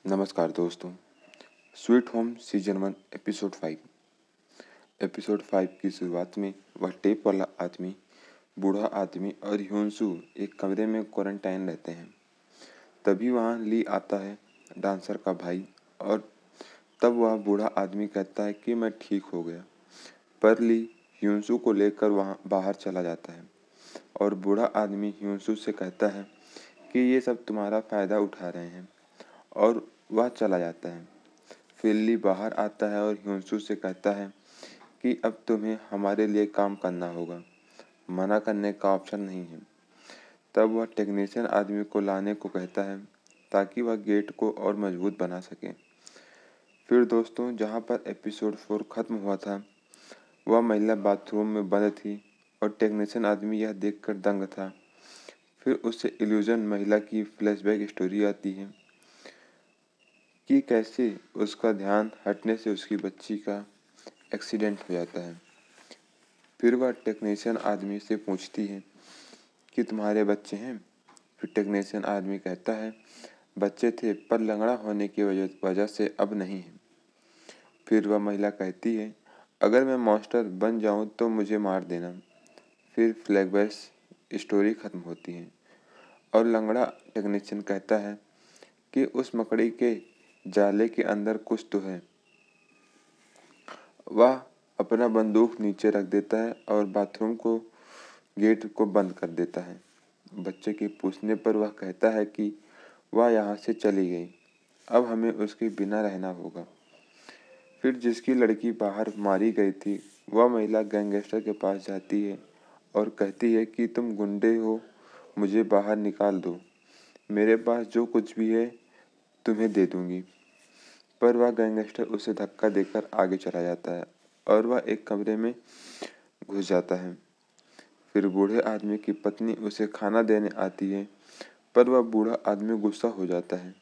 नमस्कार दोस्तों। Sweet home season 1 episode 5 की शुरुआत में वह टेप वाला आदमी, बूढ़ा आदमी और ह्योंसू एक कमरे में क्वारंटाइन रहते हैं। तभी वहाँ ली आता है, डांसर का भाई, और तब वह बूढ़ा आदमी कहता है कि मैं ठीक हो गया। पर ली ह्योंसू को लेकर वहाँ बाहर चला जाता है और बूढ़ा आदमी ह्योंसू से कहता है कि ये सब तुम्हारा फ़ायदा उठा रहे हैं, और वह चला जाता है। फिर ली बाहर आता है और ह्योंसू से कहता है कि अब तुम्हें हमारे लिए काम करना होगा, मना करने का ऑप्शन नहीं है। तब वह टेक्नीशियन आदमी को लाने को कहता है ताकि वह गेट को और मजबूत बना सके। फिर दोस्तों, जहाँ पर एपिसोड 4 खत्म हुआ था, वह महिला बाथरूम में बंद थी और टेक्नीशियन आदमी यह देखकर दंग था। फिर उससे इल्यूजन महिला की फ्लैशबैक स्टोरी आती है कि कैसे उसका ध्यान हटने से उसकी बच्ची का एक्सीडेंट हो जाता है। फिर वह टेक्नीशियन आदमी से पूछती है कि तुम्हारे बच्चे हैं? फिर टेक्नीशियन आदमी कहता है बच्चे थे, पर लंगड़ा होने की वजह से अब नहीं है। फिर वह महिला कहती है अगर मैं मॉन्स्टर बन जाऊं तो मुझे मार देना। फिर फ्लैशबैक स्टोरी खत्म होती है और लंगड़ा टेक्नीशियन कहता है कि उस मकड़ी के जाले के अंदर कुछ तो है। वह अपना बंदूक नीचे रख देता है और बाथरूम को गेट को बंद कर देता है। बच्चे के पूछने पर वह कहता है कि वह यहाँ से चली गई, अब हमें उसके बिना रहना होगा। फिर जिसकी लड़की बाहर मारी गई थी, वह महिला गैंगस्टर के पास जाती है और कहती है कि तुम गुंडे हो, मुझे बाहर निकाल दो, मेरे पास जो कुछ भी है तुम्हें दे दूंगी। पर वह गैंगस्टर उसे धक्का देकर आगे चला जाता है और वह एक कमरे में घुस जाता है। फिर बूढ़े आदमी की पत्नी उसे खाना देने आती है, पर वह बूढ़ा आदमी गुस्सा हो जाता है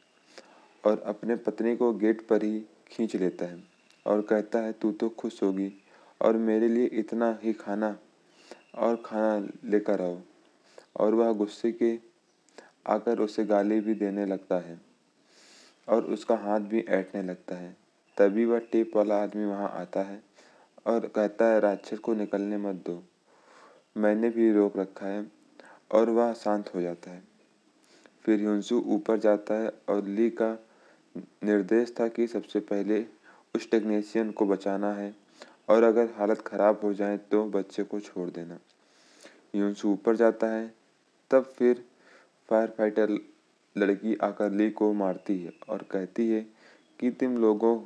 और अपने पत्नी को गेट पर ही खींच लेता है और कहता है तू तो खुश होगी और मेरे लिए इतना ही खाना लेकर आओ। और वह गुस्से के आकर उसे गाली भी देने लगता है और उसका हाथ भी ऐंठने लगता है। तभी वह टेप वाला आदमी वहाँ आता है और कहता है राक्षस को निकलने मत दो, मैंने भी रोक रखा है, और वह शांत हो जाता है। फिर ह्योंसू ऊपर जाता है और ली का निर्देश था कि सबसे पहले उस टेक्नीशियन को बचाना है और अगर हालत ख़राब हो जाए तो बच्चे को छोड़ देना। ह्योंसू ऊपर जाता है, तब फिर फायर फाइटर लड़की आकर ली को मारती है और कहती है कि तुम लोगों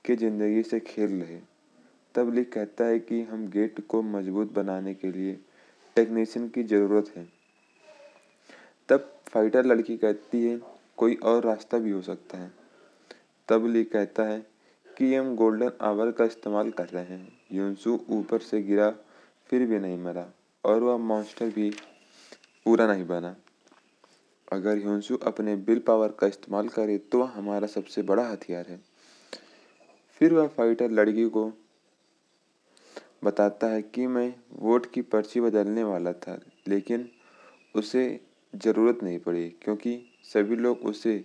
के ज़िंदगी से खेल रहे। तब ली कहता है कि हम गेट को मजबूत बनाने के लिए टेक्नीशियन की ज़रूरत है। तब फाइटर लड़की कहती है कोई और रास्ता भी हो सकता है। तब ली कहता है कि हम गोल्डन आवर का इस्तेमाल कर रहे हैं। ह्योंसू ऊपर से गिरा फिर भी नहीं मरा और वह मॉन्स्टर भी पूरा नहीं बना। अगर ह्योंसू अपने विल पावर का इस्तेमाल करे तो वह हमारा सबसे बड़ा हथियार है। फिर वह फाइटर लड़की को बताता है कि मैं वोट की पर्ची बदलने वाला था, लेकिन उसे ज़रूरत नहीं पड़ी क्योंकि सभी लोग उसे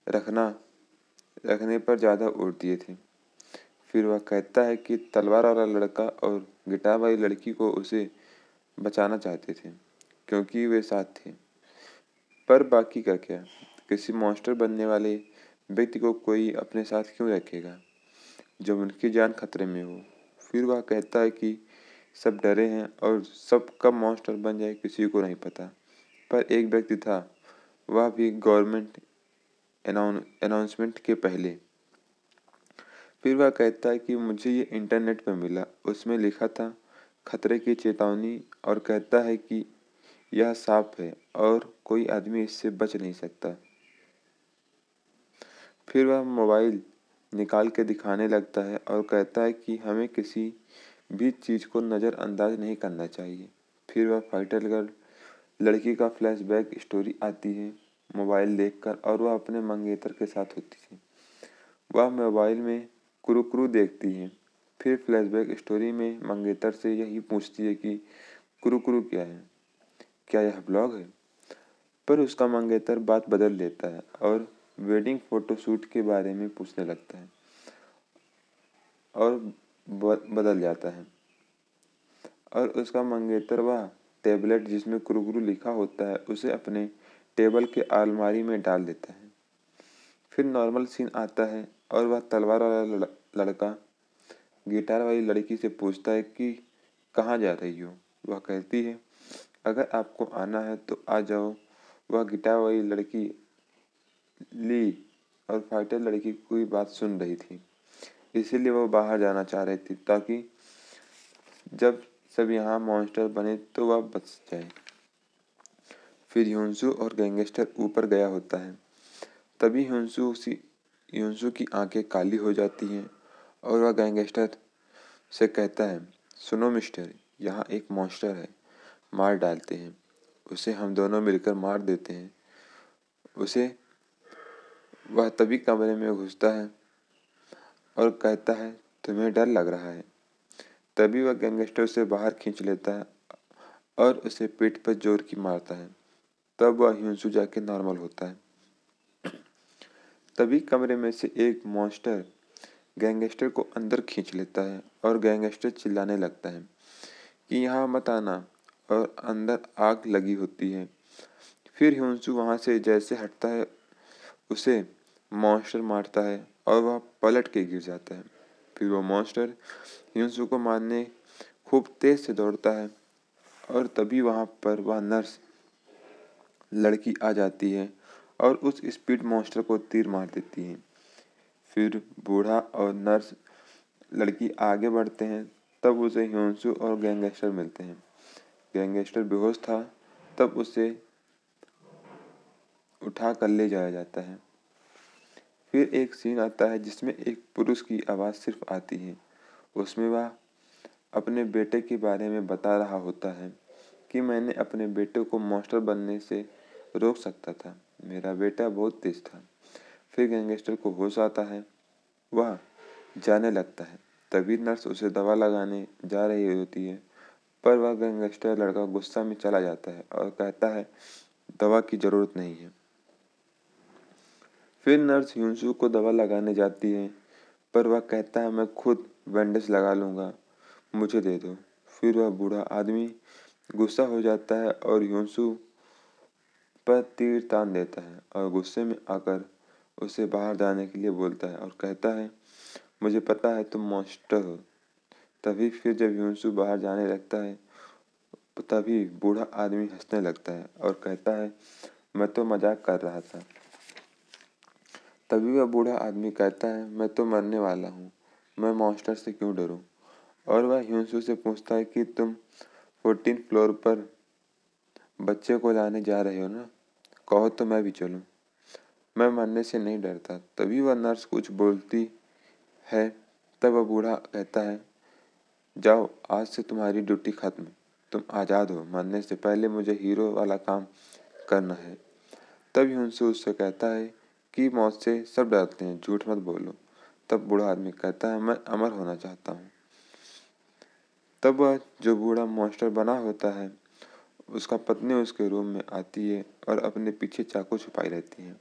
रखने पर ज़्यादा वोट दिए थे। फिर वह कहता है कि तलवार वाला लड़का और गिटार वाली लड़की को उसे बचाना चाहते थे क्योंकि वे साथ थे। पर बाकी का क्या? किसी मॉन्स्टर बनने वाले व्यक्ति को कोई अपने साथ क्यों रखेगा जब उनकी जान खतरे में हो? फिर वह कहता है कि सब डरे हैं और सब कब मॉन्स्टर बन जाए किसी को नहीं पता, पर एक व्यक्ति था, वह भी गवर्नमेंट अनाउंसमेंट के पहले। फिर वह कहता है कि मुझे ये इंटरनेट पर मिला, उसमें लिखा था खतरे की चेतावनी, और कहता है कि यह सांप है और कोई आदमी इससे बच नहीं सकता। फिर वह मोबाइल निकाल के दिखाने लगता है और कहता है कि हमें किसी भी चीज़ को नज़रअंदाज नहीं करना चाहिए। फिर वह फाइटर गर्ल लड़की का फ्लैशबैक स्टोरी आती है मोबाइल देखकर, और वह अपने मंगेतर के साथ होती है। वह मोबाइल में कुरुकुरु देखती है। फिर फ्लैशबैक स्टोरी में मंगेतर से यही पूछती है कि कुरुकुरु क्या है, क्या यह ब्लॉग है? पर उसका मंगेतर बात बदल लेता है और वेडिंग फोटोशूट के बारे में पूछने लगता है और बदल जाता है और उसका मंगेतर वह टेबलेट जिसमें कुरकुरू लिखा होता है उसे अपने टेबल के अलमारी में डाल देता है। फिर नॉर्मल सीन आता है और वह तलवार वाला लड़का गिटार वाली लड़की से पूछता है कि कहाँ जा रही हो। वह कहती है अगर आपको आना है तो आ जाओ। वह गिटार वाली लड़की ली और फाइटर लड़की कोई बात सुन रही थी, इसीलिए वह बाहर जाना चाह रही थी ताकि जब सब यहाँ मॉन्स्टर बने तो वह बच जाए। फिर ह्योन्सू और गैंगस्टर ऊपर गया होता है। तभी ह्योन्सू की आंखें काली हो जाती हैं और वह गैंगस्टर से कहता है सुनो मिस्टर, यहाँ एक मॉन्स्टर है, मार डालते हैं उसे, हम दोनों मिलकर मार देते हैं उसे। वह तभी कमरे में घुसता है और कहता है तुम्हें डर लग रहा है। तभी वह गैंगस्टर उसे बाहर खींच लेता है और उसे पीठ पर जोर की मारता है। तब वह ह्योन्सू जाके नॉर्मल होता है। तभी कमरे में से एक मॉन्स्टर गैंगस्टर को अंदर खींच लेता है और गैंगस्टर चिल्लाने लगता है कि यहाँ मत आना और अंदर आग लगी होती है। फिर ह्योन्सू वहाँ से जैसे हटता है उसे मॉन्स्टर मारता है और वह पलट के गिर जाता है। फिर वो मॉन्स्टर ह्योन्सू को मारने खूब तेज से दौड़ता है और तभी वहाँ पर वह नर्स लड़की आ जाती है और उस स्पीड मॉन्स्टर को तीर मार देती है। फिर बूढ़ा और नर्स लड़की आगे बढ़ते हैं, तब उसे ह्योन्सू और गैंगस्टर मिलते हैं। गैंगस्टर बेहोश था, तब उसे उठा कर ले जाया जाता है। फिर एक सीन आता है जिसमें एक पुरुष की आवाज़ सिर्फ आती है। उसमें वह अपने बेटे के बारे में बता रहा होता है कि मैंने अपने बेटे को मॉन्स्टर बनने से रोक सकता था, मेरा बेटा बहुत तेज था। फिर गैंगस्टर को होश आता है, वह जाने लगता है। तभी नर्स उसे दवा लगाने जा रही होती है, पर वह गैंगस्टर लड़का गुस्सा में चला जाता है और कहता है दवा की ज़रूरत नहीं है। फिर नर्स ह्योन्सू को दवा लगाने जाती है, पर वह कहता है मैं खुद बैंडेज लगा लूँगा, मुझे दे दो। फिर वह बूढ़ा आदमी गुस्सा हो जाता है और ह्योन्सू पर तीर तान देता है और गुस्से में आकर उसे बाहर जाने के लिए बोलता है और कहता है मुझे पता है तुम मॉन्स्टर हो। तभी फिर जब ह्योन्सू बाहर जाने लगता है तभी बूढ़ा आदमी हंसने लगता है और कहता है मैं तो मजाक कर रहा था। तभी वह बूढ़ा आदमी कहता है मैं तो मरने वाला हूँ, मैं मॉन्स्टर से क्यों डरूं। और वह ह्योन्सू से पूछता है कि तुम 14 फ्लोर पर बच्चे को लाने जा रहे हो ना, कहो तो मैं भी चलूं, मैं मरने से नहीं डरता। तभी वह नर्स कुछ बोलती है, तब वह बूढ़ा कहता है जाओ आज से तुम्हारी ड्यूटी खत्म, तुम आज़ाद हो, मरने से पहले मुझे हीरो वाला काम करना है। तब ह्योन्सू उससे कहता है कि मौत से सब डरते हैं, झूठ मत बोलो। तब बूढ़ा आदमी कहता है मैं अमर होना चाहता हूँ। तब वह जो बूढ़ा मॉन्स्टर बना होता है उसका पत्नी उसके रूम में आती है और अपने पीछे चाकू छुपाई रहती है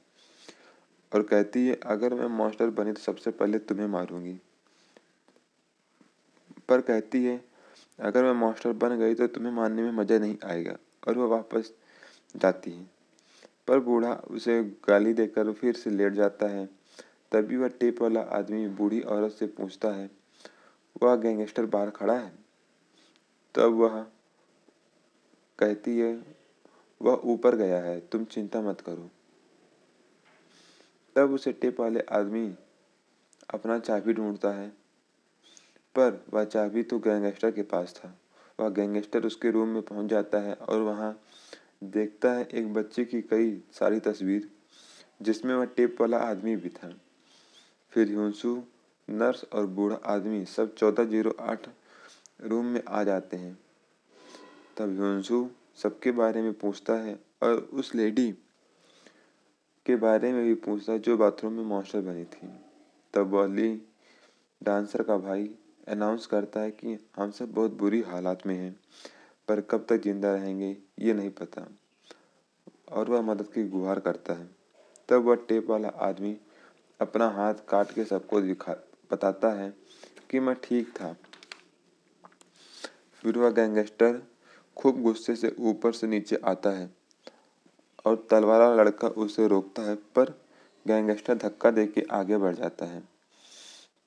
और कहती है अगर मैं मॉन्स्टर बनी तो सबसे पहले तुम्हें मारूंगी। पर कहती है अगर मैं मॉन्स्टर बन गई तो तुम्हें मारने में मज़ा नहीं आएगा, और वह वापस जाती है। पर बूढ़ा उसे गाली देकर फिर से लेट जाता है। तभी वह टेप वाला आदमी बूढ़ी औरत से पूछता है वह गैंगस्टर बाहर खड़ा है। तब वह कहती है वह ऊपर गया है, तुम चिंता मत करो। तब उसे टेप वाले आदमी अपना चाबी ढूंढता है, पर वह चाबी तो गैंगस्टर के पास था। वह गैंगस्टर उसके रूम में पहुंच जाता है और वहां देखता है एक बच्चे की कई सारी तस्वीर, जिसमें वह टेप वाला आदमी भी था। फिर ह्योन्सू, नर्स और बूढ़ा आदमी सब 1408 रूम में आ जाते हैं। तब ह्योन्सू सबके बारे में पूछता है और उस लेडी के बारे में भी पूछता है जो बाथरूम में मॉन्स्टर बनी थी। तब वह ली डांसर का भाई अनाउंस करता है कि हम सब बहुत बुरी हालात में हैं, पर कब तक जिंदा रहेंगे ये नहीं पता, और वह मदद की गुहार करता है। तब वह टेप वाला आदमी अपना हाथ काट के सबको बताता है कि मैं ठीक था। फिर वह गैंगस्टर खूब गुस्से से ऊपर से नीचे आता है और तलवार वाला लड़का उसे रोकता है, पर गैंगस्टर धक्का देके आगे बढ़ जाता है,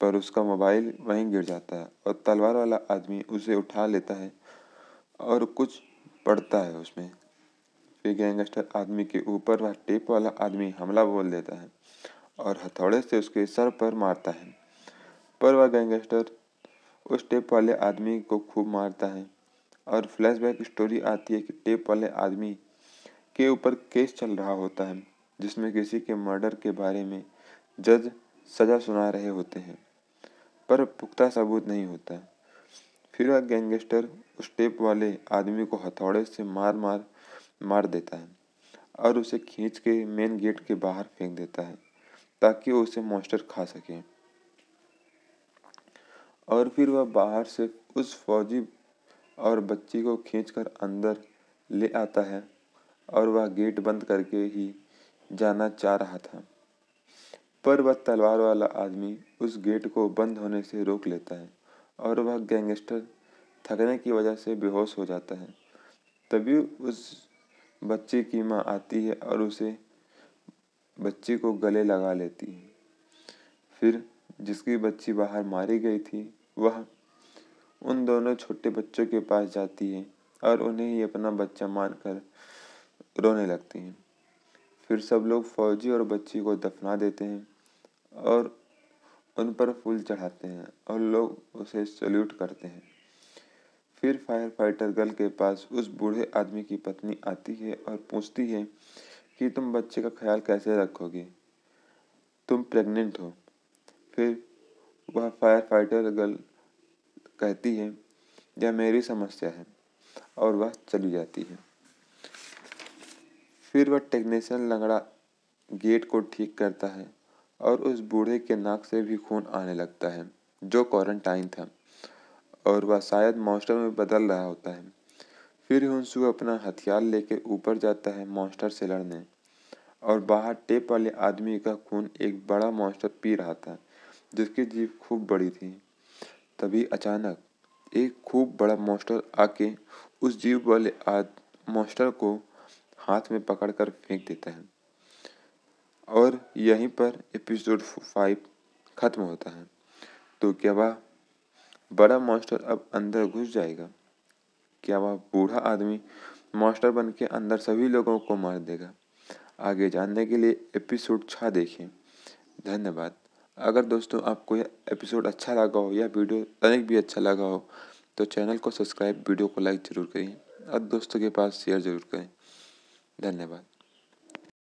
पर उसका मोबाइल वहीं गिर जाता है और तलवार वाला आदमी उसे उठा लेता है और कुछ पड़ता है उसमें। फिर गैंगस्टर आदमी के ऊपर वह टेप वाला आदमी हमला बोल देता है और हथौड़े से उसके सर पर मारता है, पर वह गैंगस्टर उस टेप वाले आदमी को खूब मारता है और फ्लैशबैक स्टोरी आती है कि टेप वाले आदमी के ऊपर केस चल रहा होता है जिसमें किसी के मर्डर के बारे में जज सजा सुना रहे होते हैं, पर पुख्ता सबूत नहीं होता। फिर वह गैंगस्टर उस टेप वाले आदमी को हथौड़े से मार देता है और उसे खींच के मेन गेट के बाहर फेंक देता है ताकि वो उसे मॉन्स्टर खा सके। और फिर वह बाहर से उस फौजी और बच्ची को खींचकर अंदर ले आता है और वह गेट बंद करके ही जाना चाह रहा था, पर वह तलवार वाला आदमी उस गेट को बंद होने से रोक लेता है और वह गैंगस्टर थकने की वजह से बेहोश हो जाता है। तभी उस बच्चे की माँ आती है और उसे बच्ची को गले लगा लेती है। फिर जिसकी बच्ची बाहर मारी गई थी वह उन दोनों छोटे बच्चों के पास जाती है और उन्हें ही अपना बच्चा मानकर रोने लगती हैं। फिर सब लोग फौजी और बच्ची को दफना देते हैं और उन पर फूल चढ़ाते हैं और लोग उसे सल्यूट करते हैं। फिर फायर फाइटर गर्ल के पास उस बूढ़े आदमी की पत्नी आती है और पूछती है कि तुम बच्चे का ख्याल कैसे रखोगे, तुम प्रेग्नेंट हो। फिर वह फायर फाइटर गर्ल कहती है यह मेरी समस्या है और वह चली जाती है। फिर वह टेक्नीशियन लंगड़ा गेट को ठीक करता है और उस बूढ़े के नाक से भी खून आने लगता है जो क्वारंटाइन था और वह शायद मॉन्स्टर में बदल रहा होता है। फिर हुंसू अपना हथियार लेके ऊपर जाता है मॉन्स्टर से लड़ने और बाहर टेप वाले आदमी का खून एक बड़ा मॉन्स्टर पी रहा था जिसकी जीभ खूब बड़ी थी। तभी अचानक एक खूब बड़ा मॉन्स्टर आके उस जीभ वाले मॉन्स्टर को हाथ में पकड़कर फेंक देता है और यहीं पर एपिसोड 5 खत्म होता है। तो क्या वह बड़ा मॉन्स्टर अब अंदर घुस जाएगा? क्या वह बूढ़ा आदमी मॉन्स्टर बन के अंदर सभी लोगों को मार देगा? आगे जानने के लिए एपिसोड 6 देखें। धन्यवाद। अगर दोस्तों आपको यह एपिसोड अच्छा लगा हो या वीडियो तनिक भी अच्छा लगा हो तो चैनल को सब्सक्राइब, वीडियो को लाइक ज़रूर करें और दोस्तों के पास शेयर ज़रूर करें। धन्यवाद।